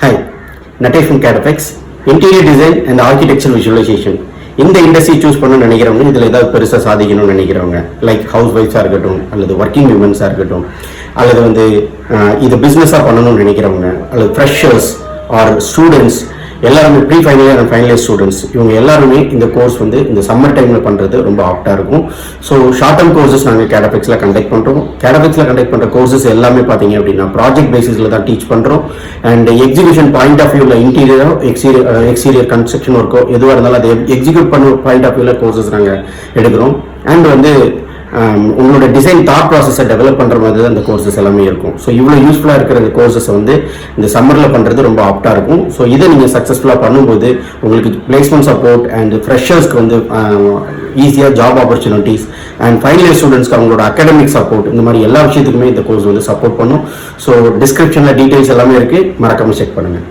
Hi, Natesh from CADFX, Interior Design and Architectural Visualization. இந்த industry choose பண்ணணும்னு நினைக்கிறவங்க இதில் ஏதாவது பெருசாக சாதிக்கணும்னு நினைக்கிறவங்க லைக் ஹவுஸ் ஒய்ஃப்ஸாக இருக்கட்டும் அல்லது ஒர்க்கிங் விமன்ஸாக இருக்கட்டும் அல்லது இது பிஸ்னஸாக பண்ணணும்னு நினைக்கிறவங்க அல்லது ஃப்ரெஷர்ஸ் ஆர் ஸ்டூடெண்ட்ஸ் எல்லாருமே pre final and finalise students இவங்க எல்லாருமே இந்த கோர்ஸ் இந்த சம்மர் டைமில் பண்ணுறது ரொம்ப ஆப்டாக இருக்கும். ஸோ ஷார்ட் டர்ம் கோர்சஸ் நாங்கள் கேடபெக்ஸில் கண்டக்ட் பண்ணுறோம். கேடபெக்ஸில் கண்டக்ட் பண்ணுற கோர்சஸ் எல்லாமே பார்த்தீங்க அப்படின்னா ப்ராஜெக்ட் பேசிஸில் தான் டீச் பண்ணுறோம். அண்ட் எக்ஸிபியூஷன் பாயிண்ட் ஆஃப் வியூவில் இன்டீரியரோ எக்ஸ்டீரியர் கன்ஸ்ட்ரக்ஷன் ஒர்க்கோ எதுவாக இருந்தாலும் அதை எக்ஸிக்யூட் பண்ண பாயிண்ட் ஆஃப் வியூவில் கோர்சஸ் நாங்கள் எடுக்கிறோம். அண்ட் உங்களோட டிசைன் தாட் ப்ராசஸை டெவலப் பண்ணுற மாதிரி தான் இந்த கோர்சஸ் எல்லாமே இருக்கும். ஸோ இவ்வளோ யூஸ்ஃபுல்லாக இருக்கிற இந்த கோர்சஸ் இந்த சம்மரில் பண்ணுறது ரொம்ப ஆப்டாக இருக்கும். ஸோ இதை நீங்கள் சக்ஸஸ்ஃபுல்லாக பண்ணும்போது உங்களுக்கு பிளேஸ்மெண்ட் சப்போர்ட் அண்ட் ஃப்ரெஷர்ஸ்க்கு ஈஸியாக job opportunities and final year ஸ்டூடெண்ட்ஸ்க்கு அவங்களோட அகாடமிக் சப்போர்ட் இந்த மாதிரி எல்லா விஷயத்துக்குமே இந்த கோர்ஸ் சப்போர்ட் பண்ணும். ஸோ டிஸ்கிரிப்ஷனில் டீட்டெயில்ஸ் எல்லாமே இருக்குது, மறக்காமல் செக் பண்ணுங்கள்.